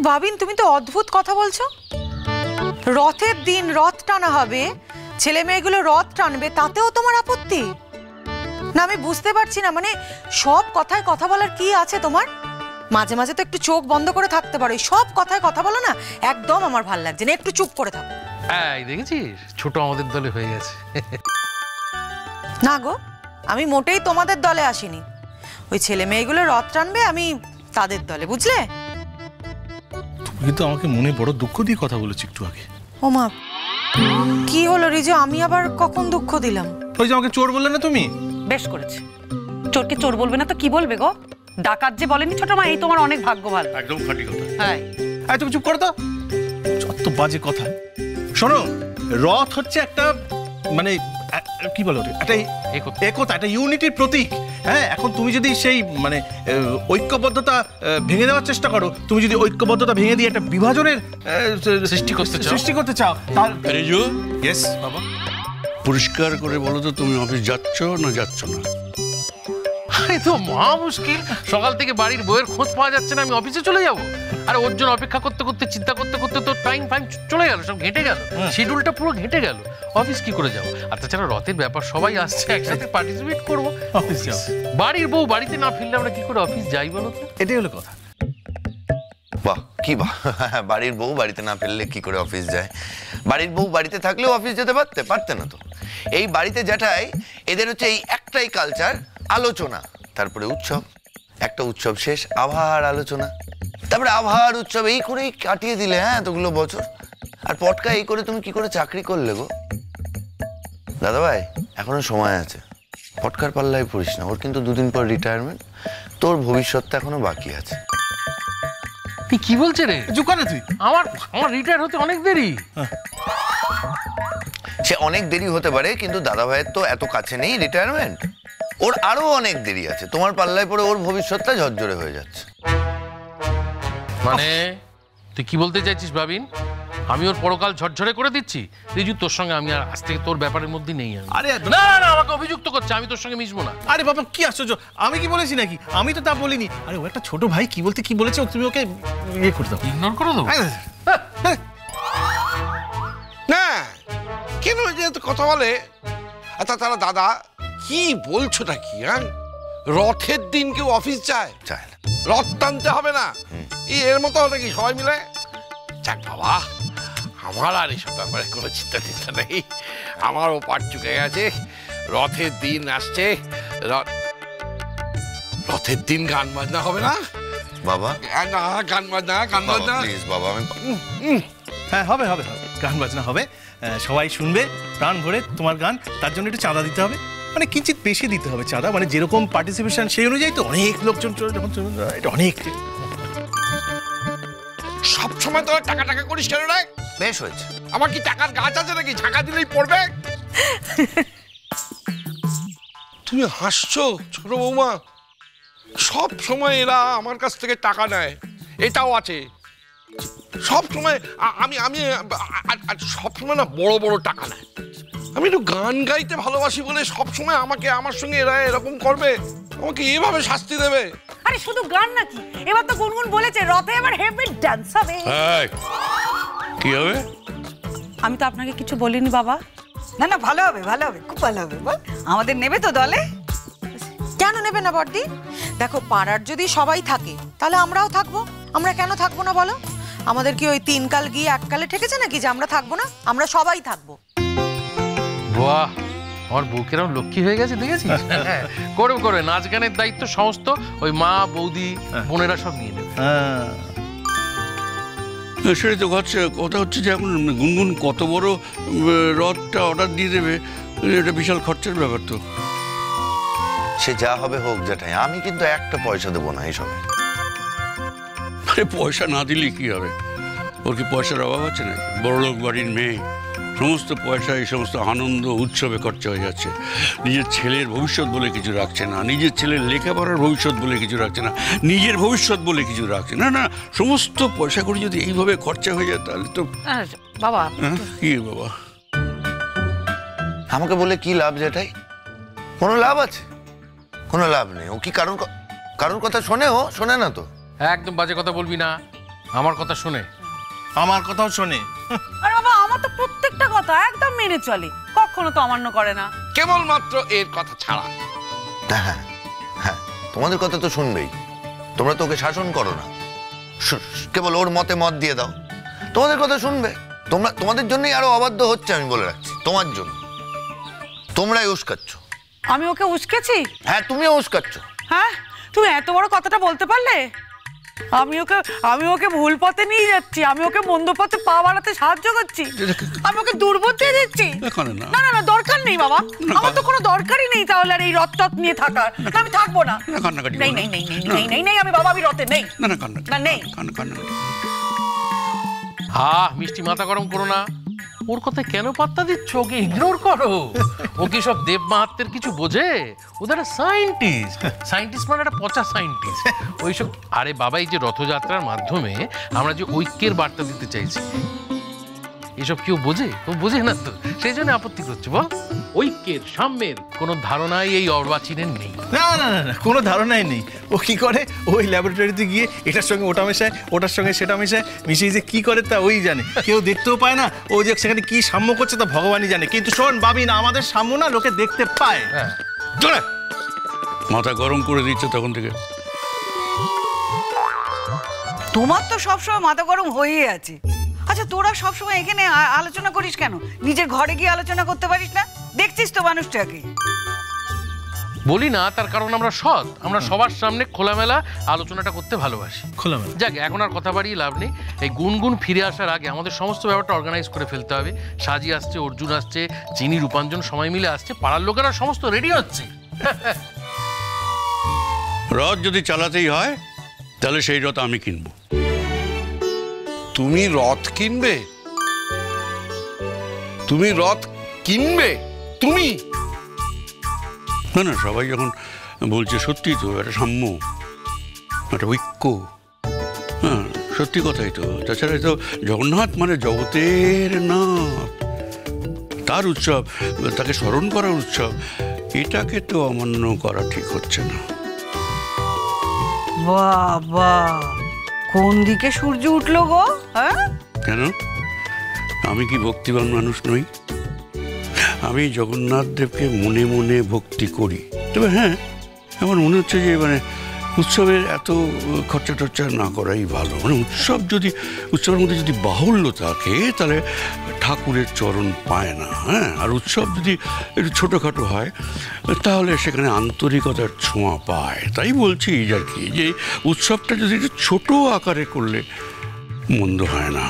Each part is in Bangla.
ভাবিন, তুমি তো অদ্ভুত কথা বলছো। রথের দিন রথ টানা হবে, ছেলে মেয়েগুলো রথ টানবে, তাতেও তোমার আপত্তি? না আমি বুঝতে পারছি না, মানে সব কথায় কথা বলার কি আছে তোমার? মাঝে মাঝে তো একটু চোখ বন্ধ করে থাকতে পারো, সব কথায় কথা বলো না, একদম আমার ভাল লাগছে না, একটু চুপ করে থাকো। এই দেখেছিস, ছোট আমাদের দলে হয়ে গেছে। না গো, আমি মোটেই তোমাদের দলে আসিনি। ওই ছেলে মেয়েগুলো রথ টানবে, আমি তাদের দলে, বুঝলে? তুমি তো আমাকে মনে বড় দুঃখ দিয়ে কথা বলেছি একটু আগে। ও মা, কি হলো রিজু? আমি আবার কখন দুঃখ দিলাম? ওই যে আমাকে চোর বললে না তুমি। বেশ করেছে, চোরকে চোর বলবে না তো কি বলবে গো? ডাকাত যে বলেনি ছোট মা, এই তোমার অনেক ভাগ্য ভালো। একদম খাঁটি কথা। হ্যাঁ, তুমি চুপ করো তো, যত বাজে কথা। শোনো, রথ হচ্ছে একটা মানে কি বলো, একটা একতা, একটা ইউনিটির প্রতীক। হ্যাঁ, এখন তুমি যদি সেই মানে ঐক্যবদ্ধতা ভেঙে দেওয়ার চেষ্টা করো, তুমি যদি ঐক্যবদ্ধতা ভেঙে দিয়ে একটা বিভাজনের সৃষ্টি করতে চাও, তাহলে ইয়েস বাবা, পরিষ্কার করে বলো তো, তুমি অফিস যাচ্ছ না যাচ্ছ না? তো মহা মুশকিল, সকাল থেকে বাড়ির বইয়ের খোঁজ পাওয়া যাচ্ছে না, আমি অফিসে চলে যাব? আর ওর জন্য অপেক্ষা করতে করতে, চিন্তা করতে করতে তো টাইম চলে গেল, সব ঘেঁটে গেল, শিডিউলটা পুরো ঘেঁটে গেল। অফিস কি করে যাবো? আর তাছাড়া রথের ব্যাপার, সবাই আসছে, একসাথে পার্টিসিপেট করবো। অফিস যাও। বাড়ির বউ বাড়িতে না ফিরলে আমরা কি করে অফিস যাই বলো তো? এটাই হলো কথা। বাহ, কি বাহ! বাড়ির বউ বাড়িতে না ফিরলে কি করে অফিস যায়? বাড়ির বউ বাড়িতে থাকলেও অফিস যেতে পারতে না তো। এই বাড়িতে যেটাই, এদের হচ্ছে এই একটাই কালচার, আলোচনা, তারপরে উৎসব, একটা উৎসব শেষ, আবার আলোচনা, তারপরে আবার উৎসব, এই করেই কাটিয়ে দিলে হ্যাঁ এতগুলো বছর। আর পটকা এই করে তুমি কি করে চাকরি করলে গো? দাদা ভাই, এখনো সময় আছে, পটকার পাল্লায় পড়িস না, ওর কিন্তু দুদিন পর রিটায়ারমেন্ট, তোর ভবিষ্যৎটা এখনো বাকি আছে। তুই কি বলছে রে? চুকানে তুই, আমার রিটায়ার হতে অনেক দেরি। সে অনেক দেরি হতে পারে, কিন্তু দাদা ভাইয়ের তো এত কাছে নেই রিটায়ারমেন্ট, ওর আরো অনেক দেরি আছে। তোমার পাল্লায় পড়ে ওর ভবিষ্যৎটা ঝরঝরে হয়ে যাচ্ছে। মানে তুই কি বলতে চাইছিস ভাবিন? আমি ওর পরকাল ঝরঝরে করে দিচ্ছি? রিজু, তোর সঙ্গে আমি আর আজ থেকে তোর ব্যাপারের মধ্যে নেই। আরে না না, আমাকে অভিযুক্ত করছে, আমি তোর সঙ্গে মিশবো না। আরে বাবা, কি আশ্চর্য, আমি কি বলেছি নাকি? আমি তো তা বলিনি। আরে ও একটা ছোট ভাই, কি বলেছে, তুমি ওকে ইয়ে করে দাও, ইগনোর করে দাও। না কেন যেহেতু কথা বলে, আচ্ছা তারা দাদা কি বলছোটা কি? হ্যাঁ, রথের দিন কেউ অফিস যায়? চায় না। রথ টানতে হবে না, এর মতো নাকি সবাই মিলে? যাক বাবা, আমার আর এসব ব্যাপারে কোনো চিন্তা নেই, আমারও পাট চুকে গেছে। রথের দিন আসছে, রথের দিন গান বাজনা হবে না বাবা? না, গান বাজনা প্লিজ বাবা, হ্যাঁ হবে, গান বাজনা হবে, সবাই শুনবে প্রাণ ভরে তোমার গান। তার জন্য একটু চাঁদা দিতে হবে, মানে কিঞ্চিত বেশি দিতে হবে চাঁদা, মানে যেরকম পার্টিসিপেশন সেই অনুযায়ী তো অনেক লোকজন যখন এটা অনেক। সব সময় তোরা টাকা টাকা করিস কেন রে? বেশ হয়েছে। আমার কি টাকার গাছ আছে নাকি ঝাঁকা দিলেই পড়বে? তুমি হাসছো ছোট বৌমা? সব সময় এরা আমার কাছ থেকে টাকা নেয়, এটাও আছে। সব সময় আমি সব সময় না বড় বড় টাকা নেয়। আমি একটু গান গাইতে ভালোবাসি বলে সব সময় আমাকে, আমার সঙ্গে এরা এরকম করবে, আমাকে এভাবে শাস্তি দেবে? আরে শুধু গান নাকি, এবার তো গুনগুন বলেছে রথে এবার হেভি ডান্স হবে। কি হবে? আমি তো আপনাকে কিছু বলিনি বাবা। না না, ভালো হবে, খুব ভালো হবে। বল, আমাদের নেবে তো দলে? কেন নেবে না বড়দি? দেখো, পাড়ার যদি সবাই থাকে তাহলে আমরাও থাকবো, আমরা কেন থাকবো না বলো? আমাদের কি ওই 3 কাল গিয়ে 1 কালে ঠেকেছে নাকি যে আমরা থাকবো না? আমরা সবাই থাকবো। বাহ, আমার বউকেরাও লক্ষ্মী হয়ে গেছে, দেখেছিস? করবে, নাচ গানের দায়িত্ব সমস্ত ওই মা, বৌদি, বোনেরা সব নিয়ে নেবে। সেটাই তো কথা হচ্ছে যে এখন গুনগুন কত বড় রথটা অর্ডার দিয়ে দেবে, এটা বিশাল খরচের ব্যাপার তো। সে যা হবে হোক জেঠাই, আমি কিন্তু একটা পয়সা দেবো না এইসবে। আরে পয়সা না দিলে কি হবে? ওর কি পয়সার অভাব আছে নাকি? বড়লোক বাড়ির মেয়ে, সমস্ত পয়সা এই সমস্ত আনন্দ উৎসবে খরচা হয়ে যাচ্ছে। নিজের ছেলের ভবিষ্যৎ বলে কিছু রাখছে না, নিজের ছেলের লেখাপড়ার ভবিষ্যৎ বলে কিছু রাখছে না, নিজের ভবিষ্যৎ বলে কিছু রাখছে না। না, সমস্ত পয়সা করে যদি এইভাবে খরচা হয়ে যায় তাহলে তো বাবা। কি বাবা, আমাকে বলে কি লাভ জেঠাই? কোনো লাভ আছে? কোনো লাভ নেই। ও কি কারণ কথা শোনে? ও শোনে না তো। একদম বাজে কথা বলবি না। আমার কথা শুনে। আমার কথাও শোনে। আর বাবা আমার তো প্রত্যেকটা কথা একদম মেনে চলে, কখনো তো অমান্য করে না। কেবলমাত্র এর কথা ছাড়া। হ্যাঁ হ্যাঁ, তোমাদের কথা তো শুনবেই। তোমরা তো ওকে শাসন করো না, কেবল ওর মতে মত দিয়ে দাও। তোমাদের কথা শুনবে। তোমাদের জন্যই আরো অবাধ্য হচ্ছে, আমি বলে রাখছি, তোমার জন্য। তোমরাই উস্কাচ্ছ। আমি ওকে উস্কেছি? হ্যাঁ, তুমিও উস্কাচ্ছ। হ্যাঁ, তুমি এত বড় কথাটা বলতে পারলে? আমি ওকে ভুল পথে নিয়ে যাচ্ছি, আমি ওকে মন্দ পথে পা বাড়াতে সাহায্য করছি, আমি ওকে দুর্বুদ্ধি দিচ্ছি। না না না, দরকার নেই বাবা, আমার তো কোনো দরকারই নেই তাহলে আর এই রথ টথ নিয়ে থাকার। আমি থাকবো না। নেই নেই নেই নেই নেই নেই নেই, আমি বাবা, আমি রথে নেই। না নেই। মিষ্টি মাথা গরম করো না। ওর কথায় কেন পাত্তা দিচ্ছ? ওকে ইগনোর করো। ও কি সব দেব মাহাত্মের কিছু বোঝে? ওদের সায়েন্টিস্ট মানে একটা পচা সায়েন্টিস্ট ওইসব। আরে বাবা, এই যে রথযাত্রার মাধ্যমে আমরা যে ঐক্যের বার্তা দিতে চাইছি, এসব কেউ বোঝে? ও বোঝে না তো, সেই জন্য আপত্তি করছে। বল, ঐক্যের সাম্যের কোনো ধারণাই এই অর্বাচীনের নেই। না না না না, কোনো ধারণাই নেই। ও কি করে, ওই ল্যাবরেটরিতে গিয়ে এটার সঙ্গে ওটা মেশায়, ওটার সঙ্গে সেটা মেশায়, মিশিয়ে যে কি করে তা ওই জানে। কেউ দেখতেও পায় না। ও যে সেখানে কি সাম্য করছে তা ভগবানই জানে। কিন্তু শোন বাবি, না আমাদের সাম্য না লোকে দেখতে পায়। হ্যাঁ, চলে মাথা গরম করে দিচ্ছে তখন থেকে। তোমার তো সবসময় মাথা গরম হয়েই আছে। আচ্ছা, তোরা সবসময় এখানে আলোচনা করিস কেন? নিজের ঘরে গিয়ে আলোচনা করতে পারিস না? দেখছিস তো মানুষটাকে। বলি না, তার কারণ আমরা সৎ। আমরা সবার সামনে খোলামেলা আলোচনাটা করতে ভালোবাসি। খোলামেলা। যাক, এখন আর কথা বাড়িয়ে লাভ নেই। এই গুনগুন ফিরে আসার আগে আমাদের সমস্ত ব্যাপারটা অর্গানাইজ করে ফেলতে হবে। সাজি আসছে, অর্জুন আসছে, চিনি, রূপাঞ্জন সবাই মিলে আসছে, পাড়ার লোকেরা সমস্ত রেডি হচ্ছে। রথ যদি চালাতেই হয় তাহলে সেই রথ আমি কিনবো। তুমি রথ কিনবে? তুমি রথ কিনবে? তুমি? না না, সবাই যখন বলছে সত্যি তো, একটা সাম্য, একটা ঐক্য। হ্যাঁ, সত্যি কথাই তো। তাছাড়া তো জগন্নাথ মানে জগতের নাথ, তার উৎসব, তাকে স্মরণ করার উৎসব, এটাকে তো অমান্য করা ঠিক হচ্ছে না। বাবা, কোন দিকে সূর্য উঠলো গো? হ্যাঁ, কেন? আমি কি ভক্তিবান মানুষ নই? আমি জগন্নাথ দেবকে মনে মনে ভক্তি করি। তবে হ্যাঁ, আমার মনে হচ্ছে যে মানে উৎসবের এত খরচা টরচা না করাই ভালো। মানে উৎসবের মধ্যে যদি বাহুল্য থাকে তাহলে ঠাকুরের চরণ পায় না। হ্যাঁ, আর উৎসব যদি একটু ছোটোখাটো হয় তাহলে সেখানে আন্তরিকতার ছোঁয়া পায়। তাই বলছি আর কি, যে উৎসবটা যদি একটু ছোটো আকারে করলে মন্দ হয় না।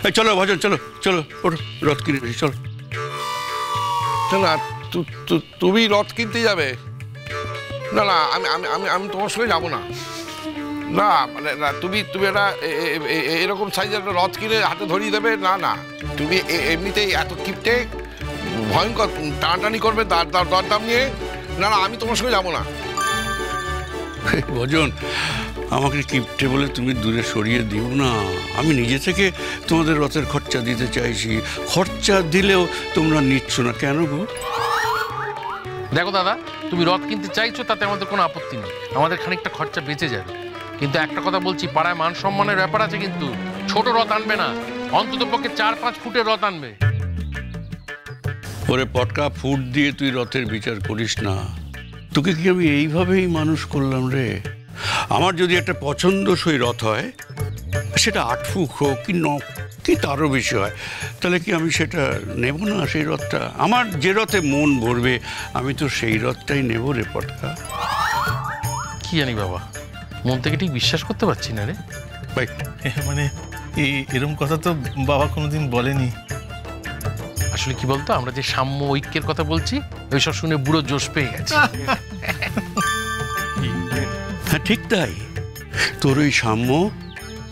এই চলো ভজন, চলো চলো, ওঠো, রথ কিনে বেশি চলো। না, তুমি রথ কিনতে যাবে? না না, আমি আমি আমি আমি তোমার সঙ্গে যাবো না। না মানে না, তুমি একটা এরকম সাইজের রথ কিনে হাতে ধরিয়ে দেবে? না না, তুমি এমনিতেই এত কিপটে, ভয়ঙ্কর টানাটানি করবে দরদাম নিয়ে। না না, আমি তোমার সঙ্গে যাবো না। ভজন, আমাকে কিপটে বলে তুমি দূরে সরিয়ে দিও না। আমি নিজে থেকে তোমাদের রথের খরচা দিতে চাইছি। খরচা দিলেও তোমরা নিচ্ছ না কেন গো? দেখো দাদা, তুমি রথ কিনতে চাইছো, তাতে আমাদের কোনো আপত্তি নেই। আমাদের খানিকটা খরচা বেঁচে যাবে। কিন্তু একটা কথা বলছি, পাড়ায় মান সম্মানের ব্যাপার আছে। কিন্তু ছোট রথ আনবে না, অন্তত পক্ষে 4-5 ফুটের রথ আনবে। ওরে পটকা, ফুট দিয়ে তুই রথের বিচার করিস না। তোকে কি আমি এইভাবেই মানুষ করলাম রে? আমার যদি একটা পছন্দসই রথ হয়, সেটা 8 ফুট হোক কি 9 কি তারও বেশি হয়, তাহলে কি আমি সেটা নেব না? সেই রথটা আমার যে রথে মন ভরবে, আমি তো সেই রথটাই নেব রে পটকা। কি জানি বাবা, মন থেকে ঠিক বিশ্বাস করতে পারছি না রে ভাই। মানে এরকম কথা তো বাবা কোনোদিন বলেনি। আসলে কি বলতো, আমরা যে সাম্য ঐক্যের কথা বলছি, ওইসব শুনে বুড়ো জোশ পেয়ে গেছে। হ্যাঁ ঠিক তাই, তোর ওই সাম্য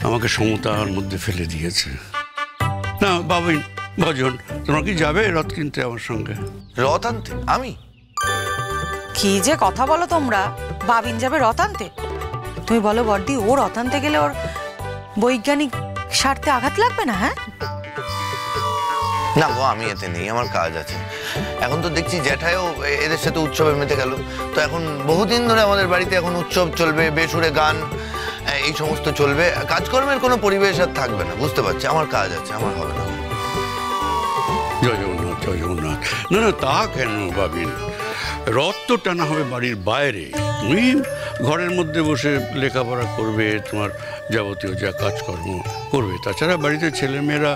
আমাকে সমতার মধ্যে ফেলে দিয়েছে। না বাবা, ভজন, তোমরা কি যাবে রথ কিনতে আমার সঙ্গে? রথ আনতে? আমি? কি যে কথা বলো তোমরা, বাবিন যাবে রথ আনতে? তুমি বলো বড়দি, ও রথ আনতে গেলে ওর বৈজ্ঞানিক স্বার্থে আঘাত লাগবে না? হ্যাঁ না গো, আমি এতে নেই, আমার কাজ আছে। এখন তো দেখছি জ্যাঠায়ও এদের সাথে উৎসবে মেতে গেল। তো এখন বহুদিন ধরে আমাদের বাড়িতে এখন উৎসব চলবে, বেসুরে গান, এই সমস্ত চলবে, কাজকর্মের কোনো পরিবেশ আর থাকবে না। বুঝতে পারছি, আমার কাজ আছে, আমার হবে না। জয় জগন্নাথ, জয় জগন্নাথ। না না, তা কেন ভাবিন, রথ তো টানা হবে বাড়ির বাইরে। তুমি ঘরের মধ্যে বসে লেখাপড়া করবে, তোমার যাবতীয় যা কাজকর্ম করবে। তাছাড়া বাড়িতে ছেলেমেয়েরা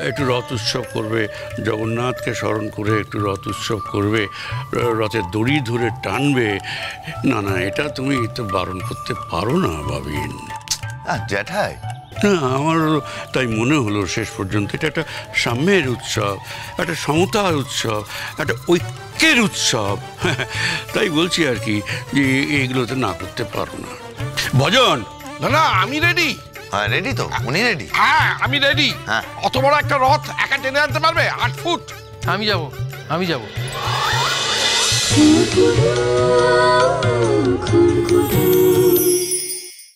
একটু রথ উৎসব করবে, জগন্নাথকে স্মরণ করে একটু রথ উৎসব করবে, রথের দড়ি ধরে টানবে। না না, এটা তুমি তো বারণ করতে পারো না ভাবিন। জ্যাঠাই, না, আমার তাই মনে হলো শেষ পর্যন্ত এটা একটা সাম্যের উৎসব, একটা সমতার উৎসব, একটা ঐক্যের উৎসব। তাই বলছি আর কি যে এগুলোতে না করতে পারো না। ভজন, না না, আমি রেডি। হ্যাঁ রেডি তো, উনি রেডি। হ্যাঁ আমি রেডি। হ্যাঁ। অত বড় একটা রথ একা টেনে আনতে পারবে? 8 ফুট। আমি যাব, আমি যাব। খুরকুর